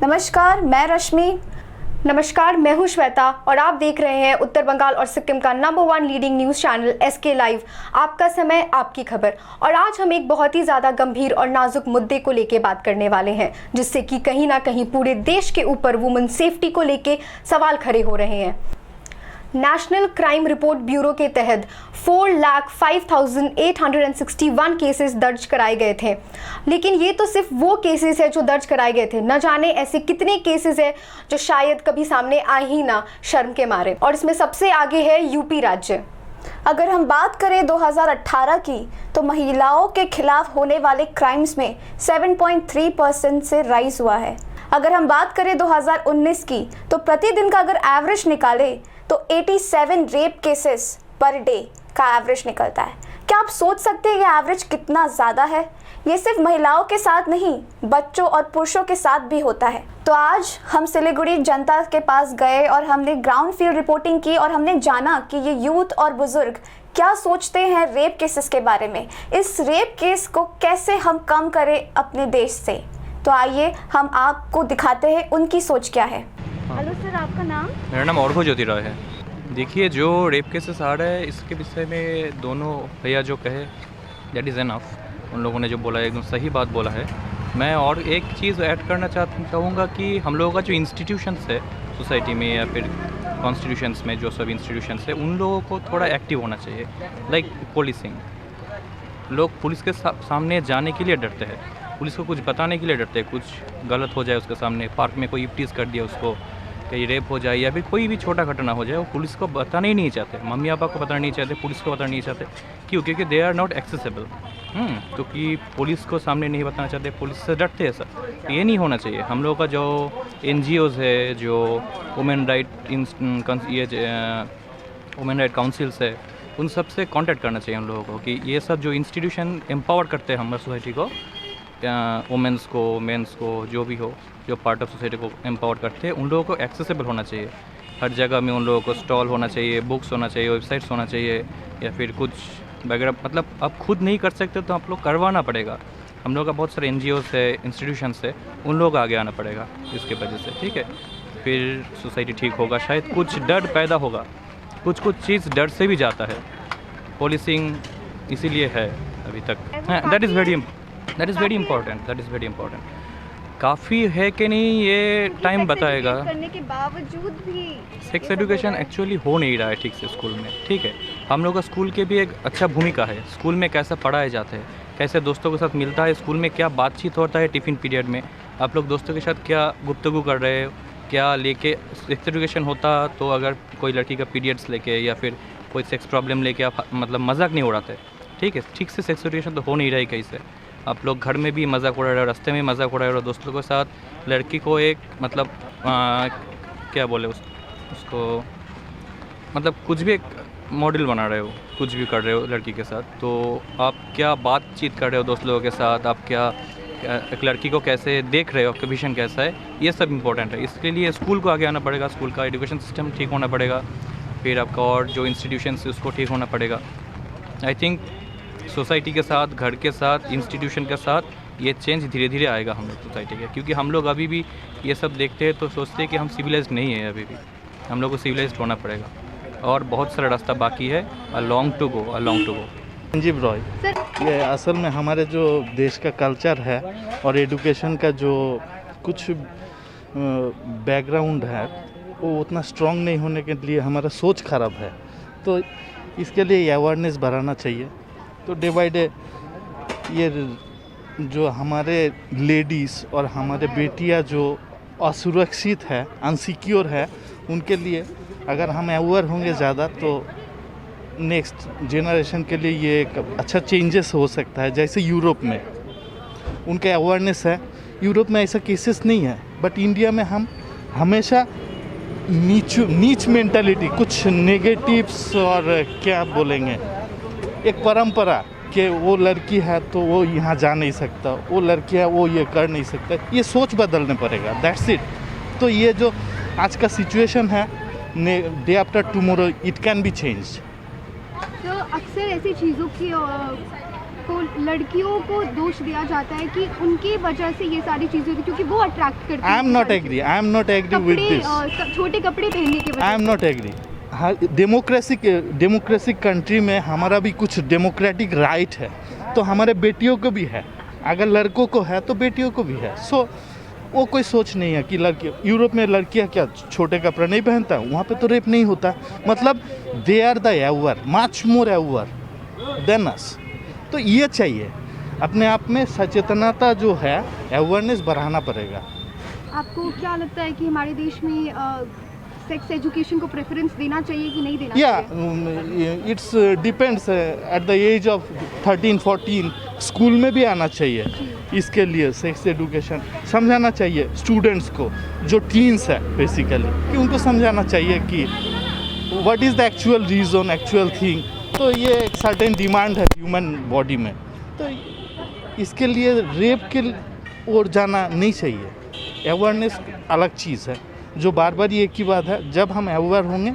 नमस्कार, मैं रश्मि। नमस्कार, मैं हूं श्वेता और आप देख रहे हैं उत्तर बंगाल और सिक्किम का number 1 leading news channel SK live. आपका समय, आपकी खबर। और आज हम एक बहुत ही ज़्यादा गंभीर और नाजुक मुद्दे को लेके बात करने वाले हैं, जिससे कि कहीं ना कहीं पूरे देश के ऊपर वुमेन सेफ्टी को लेके सवाल खड़े हो रहे हैं। नेशनल क्राइम रिपोर्ट ब्यूरो के तहत 4,05,861 केसेस दर्ज कराए गए थे, लेकिन ये तो सिर्फ वो केसेस है जो दर्ज कराए गए थे। न जाने ऐसे कितने केसेस है जो शायद कभी सामने आए ही ना, शर्म के मारे। और इसमें सबसे आगे है यूपी राज्य। अगर हम बात करें 2018 की, तो महिलाओं के खिलाफ होने वाले क्राइम्स में 7.3% से राइज हुआ है। अगर हम बात करें 2019 की, तो प्रतिदिन का अगर एवरेज निकाले तो 87 रेप केसेस पर डे का एवरेज निकलता है। क्या आप सोच सकते हैं ये एवरेज कितना ज़्यादा है? ये सिर्फ महिलाओं के साथ नहीं, बच्चों और पुरुषों के साथ भी होता है। तो आज हम सिलीगुड़ी जनता के पास गए और हमने ग्राउंड फील्ड रिपोर्टिंग की और हमने जाना कि ये यूथ और बुजुर्ग क्या सोचते हैं रेप केसेस के बारे में। इस रेप केस को कैसे हम कम करें अपने देश से। तो आइए हम आपको दिखाते हैं उनकी सोच क्या है। हेलो सर, आपका नाम? मेरा नाम अर्घ्य ज्योति राय है। देखिए, जो रेप केसेस आ रहा है इसके विषय में दोनों भैया जो कहे दैट इज़ एनफ। उन लोगों ने जो बोला है एकदम सही बात बोला है। मैं और एक चीज़ ऐड करना चाहूँगा कि हम लोगों का जो इंस्टीट्यूशंस है सोसाइटी में या फिर कॉन्स्टिट्यूशंस में, जो सब इंस्टीट्यूशंस है, उन लोगों को थोड़ा एक्टिव होना चाहिए। Like policing. लोग पुलिस के सामने जाने के लिए डरते हैं, पुलिस को कुछ बताने के लिए डरते हैं। कुछ गलत हो जाए उसके सामने, पार्क में कोई टीज़ कर दिया उसको, कहीं रेप हो जाए या फिर कोई भी छोटा घटना हो जाए, वो पुलिस को बताना ही नहीं चाहते। मम्मी पापा को बताना नहीं चाहते, पुलिस को बताना नहीं चाहते। क्यों? क्योंकि दे आर नॉट एक्सेसिबल। क्योंकि पुलिस को सामने नहीं बताना चाहते, पुलिस से डरते हैं सर। ये नहीं होना चाहिए। हम लोगों का जो NGOs है, जो वुमेन राइट काउंसिल्स है, उन सब से कॉन्टैक्ट करना चाहिए हम लोगों को कि ये सब जो इंस्टीट्यूशन एम्पावर करते हैं हमारी सोसाइटी को, वुमेंस को, मेंस को, जो भी हो, जो पार्ट ऑफ सोसाइटी को एम्पावर करते हैं, उन लोगों को एक्सेसिबल होना चाहिए। हर जगह में उन लोगों को स्टॉल होना चाहिए, बुक्स होना चाहिए, वेबसाइट्स होना चाहिए, या फिर कुछ वगैरह। मतलब आप खुद नहीं कर सकते तो आप लोग करवाना पड़ेगा। हम लोग का बहुत सारे NGOs है, इंस्टीट्यूशंस है, उन लोग आगे आना पड़ेगा इसके वजह से। ठीक है, फिर सोसाइटी ठीक होगा। शायद कुछ डर पैदा होगा, कुछ चीज़ डर से भी जाता है। पुलिसिंग इसीलिए है अभी तक। That is very important. काफ़ी है कि नहीं ये टाइम बताएगा। करने के बावजूद भी सेक्स एजुकेशन एक्चुअली हो नहीं रहा है ठीक से स्कूल में। ठीक है, हम लोग का स्कूल की भी एक अच्छा भूमिका है। स्कूल में कैसा पढ़ाए जाते हैं, कैसे दोस्तों के साथ मिलता है, स्कूल में क्या बातचीत होता है टिफ़िन पीरियड में, आप लोग दोस्तों के साथ क्या गुफ्तगू कर रहे हो, क्या लेके सेक्स एजुकेशन होता। तो अगर कोई लड़की का पीरियड्स लेके या फिर कोई सेक्स प्रॉब्लम लेके आप मतलब मजाक नहीं उड़ाते। ठीक है, ठीक से सेक्स एजुकेशन तो हो नहीं रहा है कहीं से। आप लोग घर में भी मजाक उड़ा रहे हो, रास्ते में मजाक उड़ा रहे हो, दोस्तों के साथ लड़की को एक मतलब क्या बोले उसको मतलब कुछ भी एक मॉडल बना रहे हो, कुछ भी कर रहे हो लड़की के साथ। तो आप क्या बातचीत कर रहे हो दोस्त लोगों के साथ, आप क्या एक लड़की को कैसे देख रहे हो, आपका विजन कैसा है, ये सब इंपॉर्टेंट है। इसके लिए स्कूल को आगे आना पड़ेगा, स्कूल का एजुकेशन सिस्टम ठीक होना पड़ेगा, फिर आपका और जो इंस्टीट्यूशंस है उसको ठीक होना पड़ेगा। आई थिंक सोसाइटी के साथ, घर के साथ, इंस्टीट्यूशन के साथ ये चेंज धीरे धीरे आएगा हम लोग सोसाइटी के। क्योंकि हम लोग अभी भी ये सब देखते हैं तो सोचते हैं कि हम सिविलाइज्ड नहीं है। अभी भी हम लोग को सिविलाइज्ड होना पड़ेगा और बहुत सारा रास्ता बाकी है। A long to go. Sanjeev Roy. ये असल में हमारे जो देश का कल्चर है और एजुकेशन का जो कुछ बैकग्राउंड है वो उतना स्ट्रांग नहीं होने के लिए हमारा सोच खराब है। तो इसके लिए अवेयरनेस बढ़ाना चाहिए। तो डे बाई डे ये जो हमारे लेडीज़ और हमारे बेटियां जो असुरक्षित है, अनसिक्योर है, उनके लिए अगर हम अवेयर होंगे ज़्यादा तो नेक्स्ट जनरेशन के लिए ये एक अच्छा चेंजेस हो सकता है। जैसे यूरोप में उनका अवेयरनेस है, यूरोप में ऐसा केसेस नहीं है, बट इंडिया में हम हमेशा नीच मेंटालिटी, कुछ नेगेटिव्स और क्या बोलेंगे, एक परंपरा कि वो लड़की है तो वो यहाँ जा नहीं सकता, वो लड़की है वो ये कर नहीं सकता, ये सोच बदलने पड़ेगा। That's it. तो ये जो आज का सिचुएशन है, day after tomorrow it can be change. तो अक्सर ऐसी चीज़ों की तो लड़कियों को दोष दिया जाता है कि उनकी वजह से ये सारी चीज़ें होती क्योंकि वो अट्रैक्ट करती हैं। I am not agree with this. छोटे कपड़े पहनने की वजह आई एम नॉट एग्री। हाँ, डेमोक्रेटिक कंट्री में हमारा भी कुछ डेमोक्रेटिक राइट है, तो हमारे बेटियों को भी है। अगर लड़कों को है तो बेटियों को भी है। सो वो कोई सोच नहीं है कि लड़की, यूरोप में लड़कियां क्या छोटे कपड़े नहीं पहनता, वहाँ पे तो रेप नहीं होता। मतलब they are the ever, much more ever than us. तो ये चाहिए, अपने आप में सचेतनता जो है, अवेयरनेस बढ़ाना पड़ेगा। आपको क्या लगता है कि हमारे देश में सेक्स एजुकेशन को प्रेफरेंस देना चाहिए कि नहीं देना या चाहिए? It's depends at the age of 13-14 school में भी आना चाहिए। इसके लिए सेक्स एजुकेशन समझाना चाहिए स्टूडेंट्स को, जो टीन्स है बेसिकली, कि उनको समझाना चाहिए कि what is the actual reason, actual thing. तो ये एक सर्टेन डिमांड है ह्यूमन बॉडी में, तो इसके लिए रेप के ओर जाना नहीं चाहिए। अवेयरनेस अलग चीज़ है, जो बार बार ये एक ही बात है, जब हम अवेयर होंगे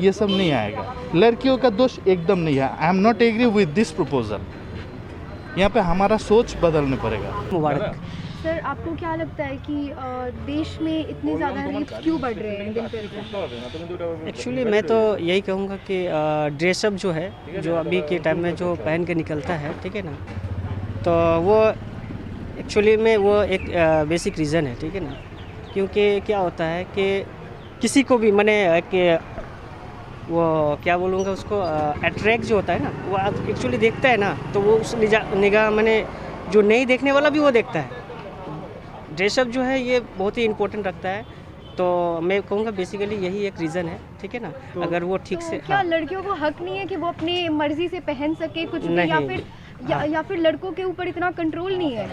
ये सब नहीं आएगा। लड़कियों का दोष एकदम नहीं है। I am not agree with this proposal. यहाँ पे हमारा सोच बदलने पड़ेगा। मुबारक। सर, आपको क्या लगता है कि देश में इतने ज़्यादा रेप क्यों बढ़ रहे हैं दिन पे दिन? एक्चुअली मैं तो यही कहूँगा कि ड्रेसअप जो है, जो अभी के टाइम में जो पहन के निकलता है, ठीक है ना, तो वो एक्चुअली में वो एक बेसिक रीज़न है, ठीक है ना। क्योंकि क्या होता है कि किसी को भी मैंने वो क्या बोलूँगा उसको, अट्रैक्ट जो होता है ना, वो एक्चुअली देखता है ना, तो वो उस निगाह मैंने जो नहीं देखने वाला भी वो देखता है। ड्रेसअप जो है ये बहुत ही इम्पोर्टेंट रखता है, तो मैं कहूँगा बेसिकली यही एक रीज़न है, ठीक है ना। तो अगर वो ठीक से, क्या हाँ, लड़कियों को हक नहीं है कि वो अपनी मर्जी से पहन सके कुछ भी, या नहीं, फिर हाँ। या फिर लड़कों के ऊपर इतना कंट्रोल नहीं है?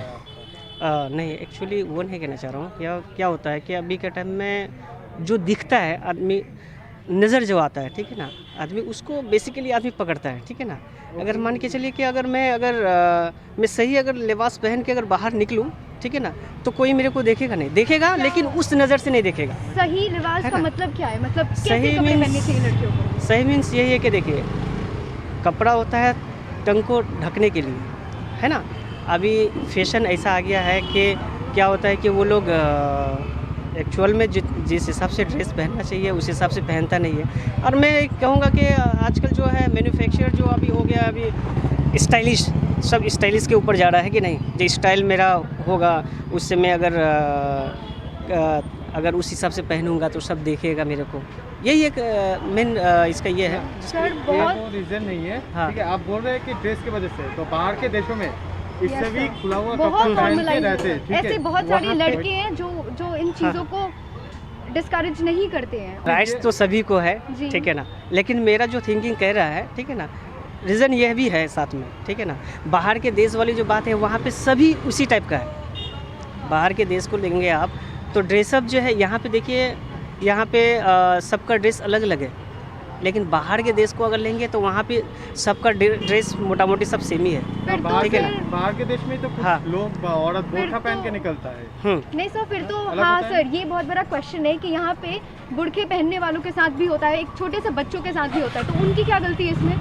नहीं, एक्चुअली वो नहीं कहना चाह रहा हूँ। क्या होता है कि अभी के टाइम में जो दिखता है आदमी, नज़र जो आता है, ठीक है ना, आदमी उसको बेसिकली आदमी पकड़ता है, ठीक है ना। अगर मान के चलिए कि अगर मैं सही अगर लिबास पहन के अगर बाहर निकलूँ, ठीक है ना, तो कोई मेरे को देखेगा नहीं, देखेगा लेकिन उस नज़र से नहीं देखेगा। सही लिबास है का ना? मतलब क्या है? मतलब कैसे सही कपड़े means- पहनने चाहिए लड़कियों को? सही मीन्स यही है कि देखिए, कपड़ा होता है टंग को ढकने के लिए, है ना। अभी फैशन ऐसा आ गया है कि क्या होता है कि वो लोग एक्चुअल में जिस हिसाब से ड्रेस पहनना चाहिए उस हिसाब से पहनता नहीं है। और मैं कहूँगा कि आजकल जो है मैन्युफैक्चर जो अभी हो गया, अभी स्टाइलिश, सब स्टाइलिश के ऊपर जा रहा है कि नहीं। जो स्टाइल मेरा होगा उससे मैं अगर उस हिसाब से पहनूंगा तो सब देखेगा मेरे को। यही एक मेन इसका ये है। सर, बहुत रीजन नहीं है, हाँ। ठीक है। आप बोल रहे हैं कि ड्रेस की वजह से, तो बाहर के देशों में इससे Yes, भी sir. खुला हुआ बहुत कपड़ा पहन के normalize रहते हैं, ठीक है। ऐसे बहुत सारे वहाँ पे- लड़के हैं जो इन चीज़ों को डिस्करेज नहीं करते हैं। राइट्स तो सभी को है, जी। ठीक है ना, लेकिन मेरा जो थिंकिंग कह रहा है, ठीक है ना, रीज़न यह भी है साथ में, ठीक है ना। बाहर के देश वाली जो बात है वहाँ पे सभी उसी टाइप का है। बाहर के देश को लेंगे आप तो ड्रेसअप जो है, यहाँ पे देखिए, यहाँ पे सबका ड्रेस अलग अलग है, लेकिन बाहर के देश को अगर लेंगे तो वहाँ पे सबका ड्रेस मोटा मोटी सब सेम ही है। फिर तो ठीक है ना? बाहर के देश में तो कुछ हाँ। लोग औरत फिर बोरखा पहन तो- के निकलता है। नहीं सर, फिर तो अलग हाँ होता है? सर, ये बहुत बड़ा क्वेश्चन है कि यहाँ पे बुर्के पहनने वालों के साथ भी होता है, एक छोटे से बच्चों के साथ भी होता है, तो उनकी क्या गलती है इसमें?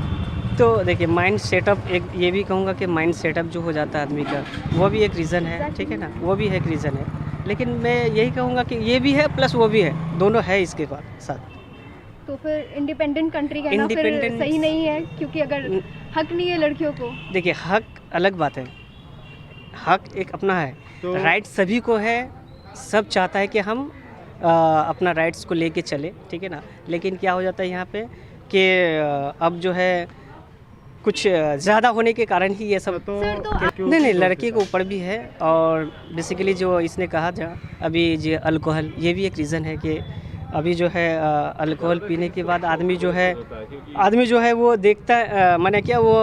तो देखिए, माइंड सेटअप, एक ये भी कहूँगा कि माइंड सेटअप जो हो जाता है आदमी का, वो भी एक रीज़न है, ठीक है ना, वो भी एक रीज़न है। लेकिन मैं यही कहूँगा कि ये भी है प्लस वो भी है, दोनों है इसके साथ। तो फिर इंडिपेंडेंट कंट्री कहना फिर Independent- सही नहीं है, क्योंकि अगर हक नहीं है लड़कियों को। देखिए, हक अलग बात है, हक एक अपना है, तो- राइट सभी को है। सब चाहता है कि हम अपना राइट्स को लेके चले, ठीक है ना। लेकिन क्या हो जाता है यहाँ पे कि अब जो है कुछ ज़्यादा होने के कारण ही ये सब। तो सर, तो क्यों- नहीं, क्यों- लड़की के ऊपर भी है, और बेसिकली जो इसने कहा था अभी जो अल्कोहल, ये भी एक रीज़न है कि अभी जो है अल्कोहल पीने के बाद आदमी जो है वो देखता माने क्या, वो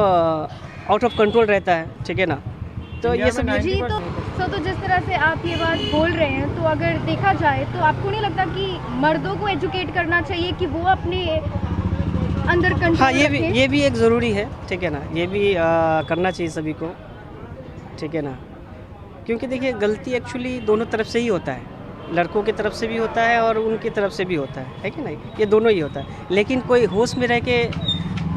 आउट ऑफ कंट्रोल रहता है, ठीक है ना। तो इंडिया ये में सब 90% जी, तो जिस तरह से आप ये बात बोल रहे हैं, तो अगर देखा जाए तो आपको नहीं लगता कि मर्दों को एजुकेट करना चाहिए कि वो अपने अंदर कंट्रोल हाँ, रखें? ये भी एक ज़रूरी है, ठीक है ना, ये भी करना चाहिए सभी को, ठीक है ना। क्योंकि देखिए, गलती एक्चुअली दोनों तरफ से ही होता है, लड़कों की तरफ से भी होता है और उनकी तरफ से भी होता है कि नहीं, ये दोनों ही होता है। लेकिन कोई होश में रह के,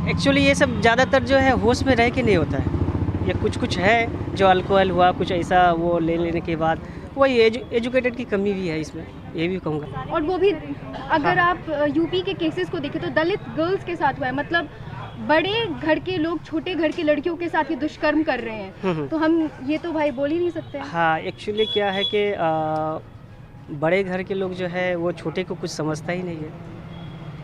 एक्चुअली ये सब ज़्यादातर जो है होश में रह के नहीं होता है, या कुछ है जो अल्कोहल हुआ कुछ ऐसा वो ले लेने के बाद वही एजुकेटेड की कमी भी है इसमें, ये भी कहूँगा। और वो भी अगर आप यूपी के केसेस को देखें तो दलित गर्ल्स के साथ हुआ है, मतलब बड़े घर के लोग छोटे घर की लड़कियों के साथ ही दुष्कर्म कर रहे हैं, तो हम ये तो भाई बोल ही नहीं सकते। हाँ, एक्चुअली क्या है कि बड़े घर के लोग जो है वो छोटे को कुछ समझता ही नहीं है,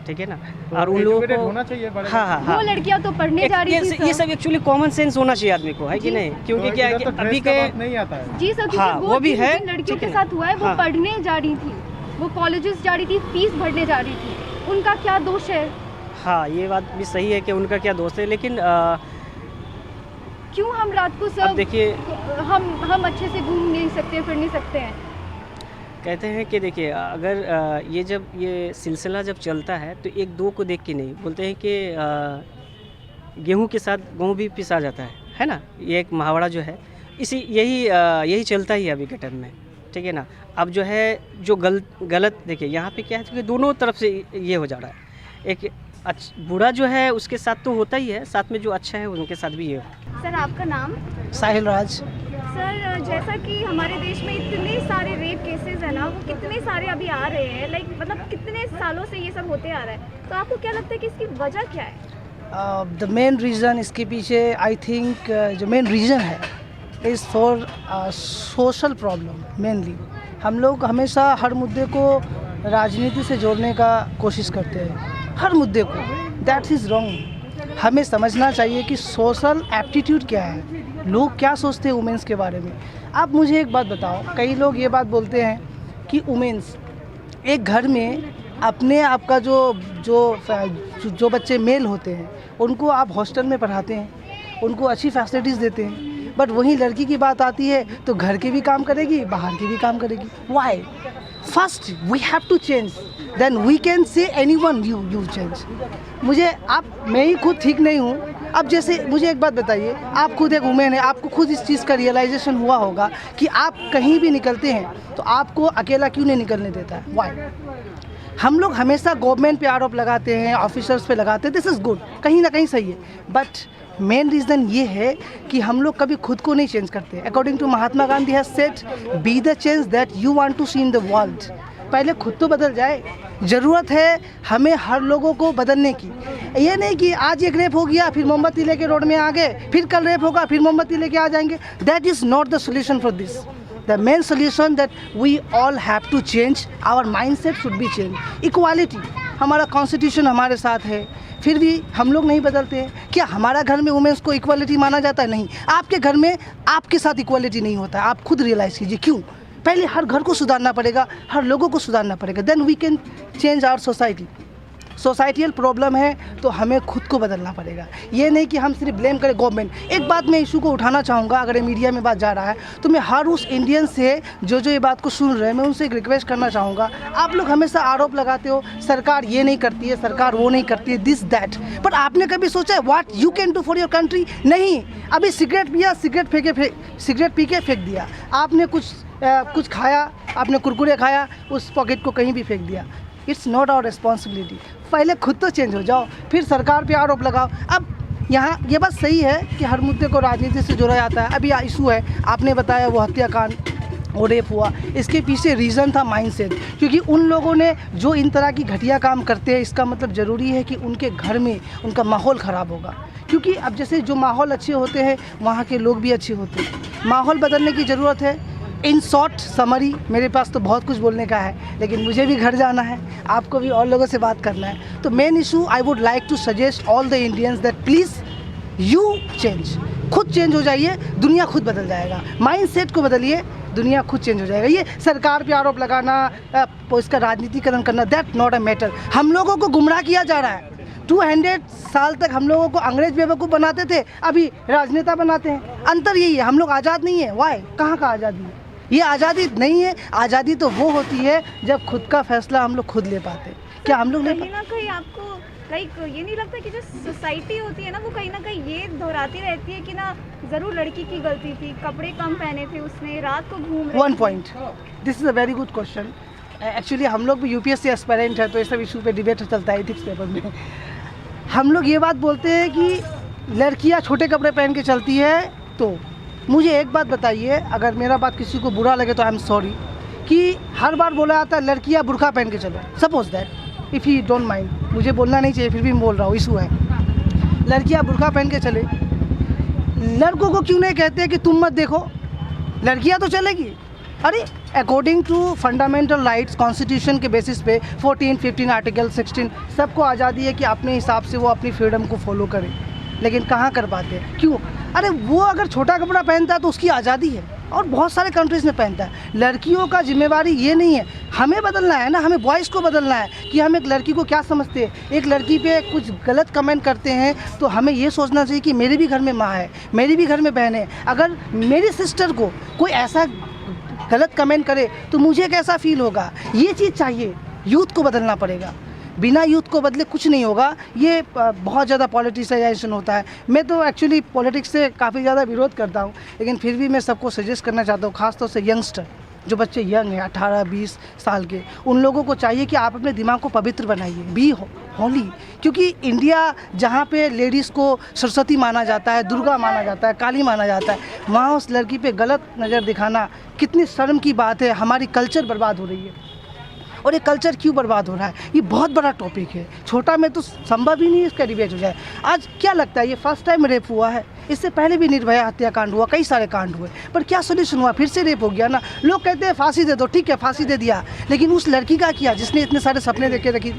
ठीक है ना। और उन लोगों को होना चाहिए बड़े। हाँ, वो लड़कियां तो पढ़ने जा रही थी, ये सब एक्चुअली कॉमन सेंस होना चाहिए आदमी को, है कि नहीं? क्योंकि क्या है कि अभी के नहीं आता है जी सर, हाँ, वो भी है, लड़कियों ठीक के है साथ हुआ है, वो हाँ। पढ़ने जा रही थी, वो कॉलेजेस जा रही थी, फीस भरने जा रही थी, उनका क्या दोष है? हाँ, ये बात भी सही है कि उनका क्या दोस्त है, लेकिन क्यों हम रात को अब सब देखिए हम अच्छे से घूम नहीं सकते, फिर नहीं सकते हैं? कहते हैं कि देखिए अगर जब ये सिलसिला जब चलता है तो एक दो को देख के नहीं, बोलते हैं कि गेहूं के साथ गेहूं भी पिसा जाता है ना। ये एक मुहावरा जो है यही चलता ही है अभी के टाइम में, ठीक है ना। अब जो है जो गलत देखिए यहाँ पे क्या है कि दोनों तरफ से ये हो जा रहा है, एक बुरा जो है उसके साथ तो होता ही है, साथ में जो अच्छा है उनके साथ भी ये हो। सर आपका नाम? साहिल राज। सर जैसा कि हमारे देश में इतने सारे रेप केसेस है ना, वो कितने सारे अभी आ रहे हैं, लाइक मतलब कितने सालों से ये सब होते आ रहा है, तो आपको क्या लगता है कि इसकी वजह क्या है? द मेन रीज़न इसके पीछे आई थिंक जो मेन रीज़न है is for social problem mainly. हम लोग हमेशा हर मुद्दे को राजनीति से जोड़ने का कोशिश करते हैं, हर मुद्दे को, दैट इज़ रॉन्ग। हमें समझना चाहिए कि सोशल एप्टीट्यूड क्या है, लोग क्या सोचते हैं वुमेंस के बारे में। आप मुझे एक बात बताओ, कई लोग ये बात बोलते हैं कि वुमेंस एक घर में अपने आप का जो बच्चे मेल होते हैं उनको आप हॉस्टल में पढ़ाते हैं, उनको अच्छी फैसिलिटीज़ देते हैं, बट वहीं लड़की की बात आती है तो घर के भी काम करेगी, बाहर के भी काम करेगी। Why? First we have to change, then we can say anyone you change. मैं ही खुद ठीक नहीं हूँ। अब जैसे मुझे एक बात बताइए, आप खुद एक वुमेन है, आपको खुद इस चीज़ का रियलाइजेशन हुआ होगा कि आप कहीं भी निकलते हैं तो आपको अकेला क्यों नहीं निकलने देता है? वाई? हम लोग हमेशा गवर्नमेंट पे आरोप लगाते हैं, ऑफिसर्स पे लगाते हैं, दिस इज़ गुड, कहीं ना कहीं सही है, बट मेन रीज़न ये है कि हम लोग कभी खुद को नहीं चेंज करते। According to Mahatma Gandhi has said, be the change that you want to see in the world. पहले खुद तो बदल जाए। ज़रूरत है हमें हर लोगों को बदलने की। ये नहीं कि आज एक रेप हो गया फिर मोमबत्ती लेके रोड में आ गए, फिर कल रेप होगा फिर मोमबत्ती लेके आ जाएंगे। That is not the solution for this. The main solution that we all have to change, our mindset should be changed. Equality, हमारा कॉन्स्टिट्यूशन हमारे साथ है, फिर भी हम लोग नहीं बदलते हैं। क्या हमारा घर में वुमेन्स को इक्वालिटी माना जाता है? नहीं। आपके घर में आपके साथ इक्वालिटी नहीं होता है, आप खुद रियलाइज़ कीजिए क्यों। पहले हर घर को सुधारना पड़ेगा, हर लोगों को सुधारना पड़ेगा, then we can change our society. Societal problem है तो हमें खुद को बदलना पड़ेगा, ये नहीं कि हम सिर्फ ब्लेम करें गवर्नमेंट। एक बात मैं इशू को उठाना चाहूँगा, अगर ये मीडिया में बात जा रहा है तो मैं हर उस इंडियन से जो ये बात को सुन रहे हैं, मैं उनसे एक रिक्वेस्ट करना चाहूँगा। आप लोग हमेशा आरोप लगाते हो, सरकार ये नहीं करती है, सरकार वो नहीं करती है, दिस दैट, पर आपने कभी सोचा है what you can do for your country? नहीं। अभी सिगरेट पिया, सिगरेट पी के फेंक दिया, आपने कुछ खाया, आपने कुरकुरे खाया, उस पॉकेट को कहीं भी फेंक दिया। It's not our responsibility. पहले खुद तो चेंज हो जाओ, फिर सरकार पे आरोप लगाओ। अब यहाँ ये बात सही है कि हर मुद्दे को राजनीति से जोड़ा जाता है। अभी इशू है, आपने बताया वो हत्याकांड, वो रेप हुआ, इसके पीछे रीज़न था माइंडसेट, क्योंकि उन लोगों ने जो इन तरह की घटिया काम करते हैं, इसका मतलब ज़रूरी है कि उनके घर में उनका माहौल ख़राब होगा। क्योंकि अब जैसे जो माहौल अच्छे होते हैं वहाँ के लोग भी अच्छे होते हैं। माहौल बदलने की ज़रूरत है। इन शॉर्ट समरी, मेरे पास तो बहुत कुछ बोलने का है, लेकिन मुझे भी घर जाना है, आपको भी और लोगों से बात करना है। तो main issue I would like to suggest all the Indians that please you change, खुद चेंज हो जाइए, दुनिया खुद बदल जाएगा। माइंडसेट को बदलिए, दुनिया खुद चेंज हो जाएगा। ये सरकार पे आरोप लगाना, इसका राजनीतिकरण करना, दैट नॉट अ मैटर। हम लोगों को गुमराह किया जा रहा है। 200 साल तक हम लोगों को अंग्रेज बेवकूफ़ बनाते थे, अभी राजनेता बनाते हैं। अंतर यही है, हम लोग आज़ाद नहीं है। वाई? कहाँ का आज़ादी है? ये आज़ादी नहीं है। आज़ादी तो वो होती है जब खुद का फैसला हम लोग खुद ले पाते। क्या हम लोग ले कहीं ना कहीं आपको ये नहीं लगता कि जो सोसाइटी होती है ना, वो कहीं ना कहीं ये दोहराती रहती है कि ना ज़रूर लड़की की गलती थी, कपड़े कम पहने थे उसने, रात को घूम रही? One point, this is a very good question. Actually हम लोग भी यूपीएससी एस्पायरेंट है, तो ये सब इशू पे डिबेट चलता है एथिक्स पेपर में। हम लोग ये बात बोलते हैं कि लड़कियां छोटे कपड़े पहन के चलती है तो मुझे एक बात बताइए, अगर मेरा बात किसी को बुरा लगे तो आई एम सॉरी, कि हर बार बोला जाता है लड़कियां बुर्का पहन के चलो। Suppose that if you don't mind, मुझे बोलना नहीं चाहिए फिर भी मैं बोल रहा हूँ, इशू है। लड़कियां बुर्का पहन के चले, लड़कों को क्यों नहीं कहते कि तुम मत देखो, लड़कियां तो चलेगी। अरे according to fundamental rights constitution के बेसिस पे 14, 15 आर्टिकल 16 सबको आज़ादी है कि अपने हिसाब से वो अपनी फ्रीडम को फॉलो करे, लेकिन कहाँ कर पाते हैं, क्यों? अरे वो अगर छोटा कपड़ा पहनता है तो उसकी आज़ादी है, और बहुत सारे कंट्रीज़ में पहनता है। लड़कियों का जिम्मेवारी ये नहीं है, हमें बदलना है ना, हमें बॉयज़ को बदलना है कि हम एक लड़की को क्या समझते हैं। एक लड़की पे कुछ गलत कमेंट करते हैं तो हमें ये सोचना चाहिए कि मेरे भी घर में माँ है, मेरी भी घर में बहन है, अगर मेरी सिस्टर को कोई ऐसा गलत कमेंट करे तो मुझे कैसा फील होगा। ये चीज़ चाहिए, यूथ को बदलना पड़ेगा, बिना यूथ को बदले कुछ नहीं होगा। ये बहुत ज़्यादा पॉलिटिसाइजेशन होता है। मैं तो एक्चुअली पॉलिटिक्स से काफ़ी ज़्यादा विरोध करता हूँ, लेकिन फिर भी मैं सबको सजेस्ट करना चाहता हूँ, ख़ासतौर से यंगस्टर जो बच्चे यंग हैं 18-20 साल के, उन लोगों को चाहिए कि आप अपने दिमाग को पवित्र बनाइए, बी होली। क्योंकि इंडिया जहाँ पे लेडीज़ को सरस्वती माना जाता है, दुर्गा माना जाता है, काली माना जाता है, वहाँ उस लड़की पे गलत नज़र दिखाना कितनी शर्म की बात है। हमारी कल्चर बर्बाद हो रही है, और ये कल्चर क्यों बर्बाद हो रहा है, ये बहुत बड़ा टॉपिक है। छोटा में तो संभव ही नहीं इसका डिबेट हो जाए। आज क्या लगता है, ये फर्स्ट टाइम रेप हुआ है, इससे पहले भी निर्भया हत्याकांड हुआ, कई सारे कांड हुए, पर क्या सोल्यूशन हुआ? फिर से रेप हो गया ना। लोग कहते हैं फांसी दे दो, ठीक है फांसी दे दिया, लेकिन उस लड़की का किया जिसने इतने सारे सपने देखे रखी,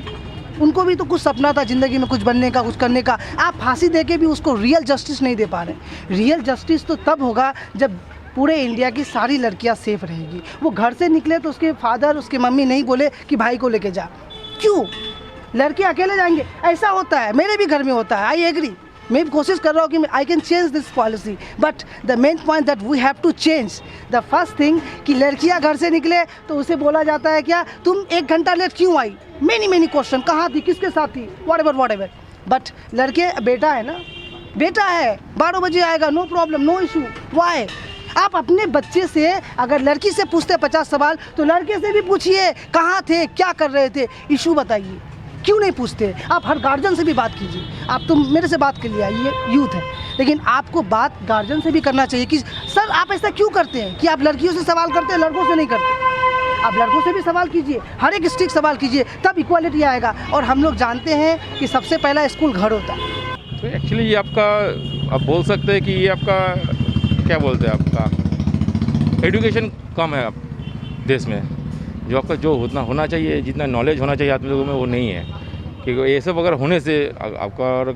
उनको भी तो कुछ सपना था ज़िंदगी में कुछ बनने का, कुछ करने का। आप फांसी दे के भी उसको रियल जस्टिस नहीं दे पा रहे। रियल जस्टिस तो तब होगा जब पूरे इंडिया की सारी लड़कियां सेफ रहेगी। वो घर से निकले तो उसके फादर, उसके मम्मी नहीं बोले कि भाई को लेके जा। क्यों? लड़के अकेले जाएंगे, ऐसा होता है, मेरे भी घर में होता है, आई एग्री। मैं भी कोशिश कर रहा हूँ कि I can change this policy, but the main point that we have to change the first thing कि लड़कियाँ घर से निकले तो उसे बोला जाता है क्या तुम 1 घंटा लेट क्यों आई, मैनी क्वेश्चन, कहाँ थी, किसके साथ थी, वॉट एवर। बट लड़के बेटा है ना, बेटा है 12 बजे आएगा, no problem, no issue. Why? आप अपने बच्चे से अगर लड़की से पूछते 50 सवाल तो लड़के से भी पूछिए कहाँ थे, क्या कर रहे थे, इशू बताइए। क्यों नहीं पूछते? आप हर गार्जियन से भी बात कीजिए। आप तो मेरे से बात कर लिया, ये यूथ है, लेकिन आपको बात गार्जियन से भी करना चाहिए कि सर आप ऐसा क्यों करते हैं कि आप लड़कियों से सवाल करते हैं, लड़कों से नहीं करते। आप लड़कों से भी सवाल कीजिए, हर एक स्ट्रिक्ट सवाल कीजिए, तब इक्वालिटी आएगा। और हम लोग जानते हैं कि सबसे पहला स्कूल घर होता है। तो एक्चुअली ये आपका, आप बोल सकते हैं कि ये आपका क्या बोलते हैं, आपका एजुकेशन कम है आप देश में। जो आपका जो उतना होना चाहिए, जितना नॉलेज होना चाहिए आदमी लोगों में, वो नहीं है। क्योंकि ये सब अगर होने से आपका और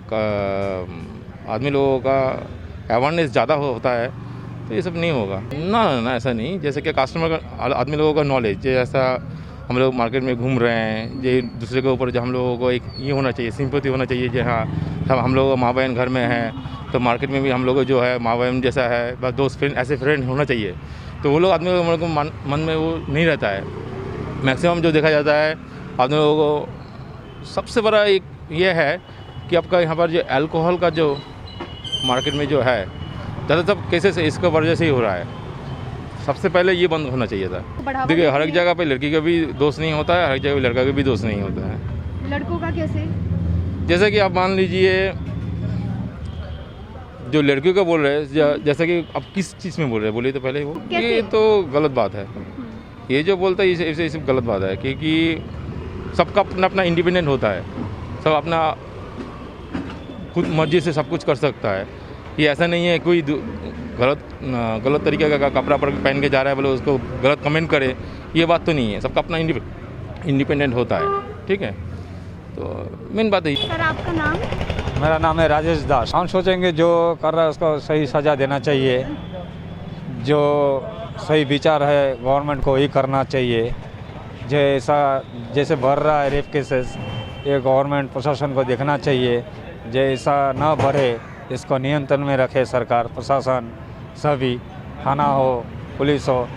आदमी लोगों का अवेयरनेस ज़्यादा होता है तो ये सब नहीं होगा ना, ऐसा नहीं। जैसे कि कस्टमर का, आदमी लोगों का नॉलेज, जैसा हम लोग मार्केट में घूम रहे हैं, ये दूसरे के ऊपर जो हम लोगों को एक ये होना चाहिए, सिंपैथी होना चाहिए। जो हाँ सब हम लोग माँ बहन घर में हैं तो मार्केट में भी हम लोग जो है माँ बहन जैसा है, बस दोस्त फ्रेंड, ऐसे फ्रेंड होना चाहिए। तो वो लोग आदमी लोगों को मन में वो नहीं रहता है। मैक्सिमम जो देखा जाता है आदमी लोगों को, सबसे बड़ा एक ये है कि आपका यहाँ पर जो अल्कोहल का जो मार्केट में जो है ज़्यादातर केसेस इसका वजह से ही हो रहा है। सबसे पहले ये बंद होना चाहिए था। देखिए हर एक जगह पे लड़की का भी दोष नहीं होता है, हर एक जगह लड़का का भी दोष नहीं होता है। लड़कों का कैसे? जैसे कि आप मान लीजिए जो लड़कियों का बोल रहे हैं, जैसे कि आप किस चीज़ में बोल रहे हैं, बोलिए तो पहले वो, ये तो गलत बात है। ये जो बोलता है ये सब गलत बात है, क्योंकि सबका अपना अपना इंडिपेंडेंट होता है, सब अपना खुद मर्जी से सब कुछ कर सकता है। ये ऐसा नहीं है कोई गलत तरीके का कपड़ा पहन के जा रहा है बोले उसको गलत कमेंट करे, ये बात तो नहीं है। सबका अपना इंडिपेंडेंट होता है, ठीक है। तो मेन बात है। सर आपका नाम? मेरा नाम है राजेश दास। हम सोचेंगे जो कर रहा है उसको सही सज़ा देना चाहिए, जो सही विचार है गवर्नमेंट को ही करना चाहिए। जैसे बढ़ रहा है रेप केसेस, ये गवर्नमेंट प्रशासन को देखना चाहिए, जैसा ना बढ़े इसको नियंत्रण में रखे सरकार, प्रशासन, सभी थाना हो, पुलिस हो,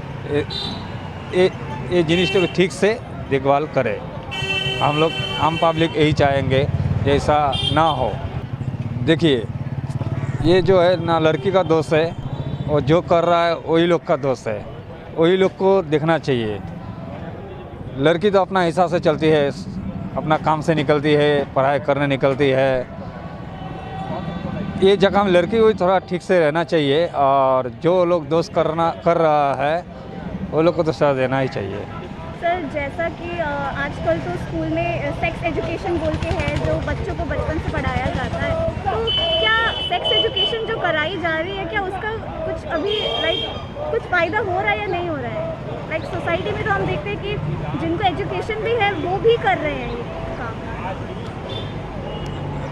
ये जिनिस को ठीक से देखभाल करे। हम लोग आम पब्लिक यही चाहेंगे जैसा ना हो। देखिए ये जो है ना लड़की का दोष है, और जो कर रहा है वही लोग का दोष है, वही लोग को देखना चाहिए। लड़की तो अपना हिसाब से चलती है, अपना काम से निकलती है, पढ़ाई करने निकलती है, ये जगह में लड़की को थोड़ा ठीक से रहना चाहिए, और जो लोग दोस्त कर रहा है वो लोग को तो सजा देना ही चाहिए। सर, जैसा कि आजकल तो स्कूल में सेक्स एजुकेशन बोल के है जो बच्चों को बचपन से पढ़ाया जाता है, तो क्या सेक्स एजुकेशन जो कराई जा रही है, क्या उसका कुछ अभी कुछ फ़ायदा हो रहा है या नहीं हो रहा है? सोसाइटी में तो हम देखते हैं कि जिनको एजुकेशन भी है वो भी कर रहे हैं ये काम।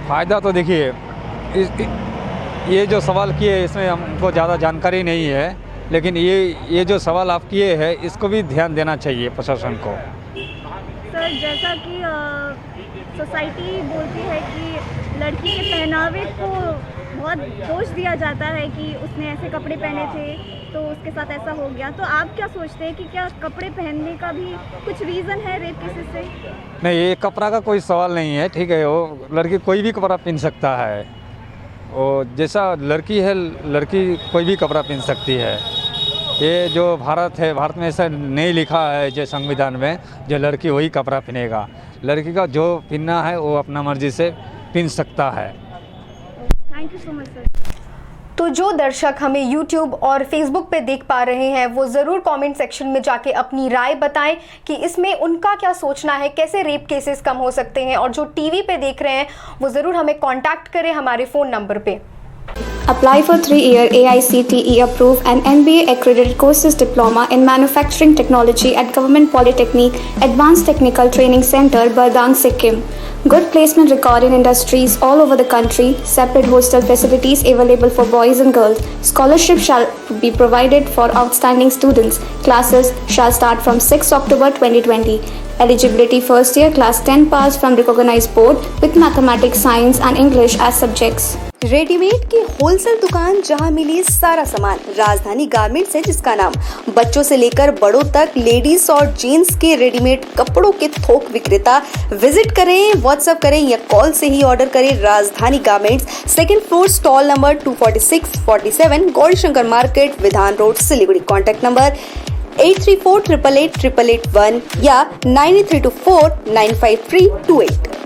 फ़ायदा तो देखिए, ये जो सवाल किए इसमें हमको ज़्यादा जानकारी नहीं है, लेकिन ये जो सवाल आप किए हैं इसको भी ध्यान देना चाहिए प्रशासन को। सर, जैसा कि सोसाइटी बोलती है कि लड़की के पहनावे को बहुत दोष दिया जाता है कि उसने ऐसे कपड़े पहने थे तो उसके साथ ऐसा हो गया, तो आप क्या सोचते हैं कि क्या कपड़े पहनने का भी कुछ रीज़न है रेप केसेस से? नहीं, ये कपड़ा का कोई सवाल नहीं है, ठीक है। वो लड़की कोई भी कपड़ा पहन सकता है, वो जैसा लड़की है लड़की कोई भी कपड़ा पहन सकती है। ये जो भारत है, भारत में ऐसा नहीं लिखा है जो संविधान में जो लड़की वही कपड़ा पहनेगा। लड़की का जो पहनना है वो अपना मर्जी से पहन सकता है। Thank you so much sir. तो जो दर्शक हमें YouTube और Facebook पे देख पा रहे हैं वो ज़रूर कमेंट सेक्शन में जाके अपनी राय बताएं कि इसमें उनका क्या सोचना है, कैसे रेप केसेस कम हो सकते हैं। और जो टीवी पे देख रहे हैं वो ज़रूर हमें कांटेक्ट करें हमारे फ़ोन नंबर पे। Apply for 3-year AICTE approved and NBA accredited courses diploma in manufacturing technology at Government Polytechnic Advanced Technical Training Center, Bardang, Sikkim. Good placement record in industries all over the country. Separate hostel facilities available for boys and girls. Scholarship shall be provided for outstanding students. Classes shall start from 6 October 2020. Eligibility first year class 10 pass from recognized board with mathematics, science and English as subjects. Readymade की wholesale दुकान जहां मिली सारा सामान, राजधानी garments है जिसका नाम। बच्चों से लेकर बड़ों तक लेडीज और जेंट्स के रेडीमेड कपड़ों के थोक विक्रेता। विजिट करें, व्हाट्सएप करें या कॉल से ही ऑर्डर करें। राजधानी garments, 2nd floor, stall number 246-47, Gaurishankar market, विधान रोड, सिलीगुड़ी। कॉन्टैक्ट नंबर 8348888881 या 9324953828।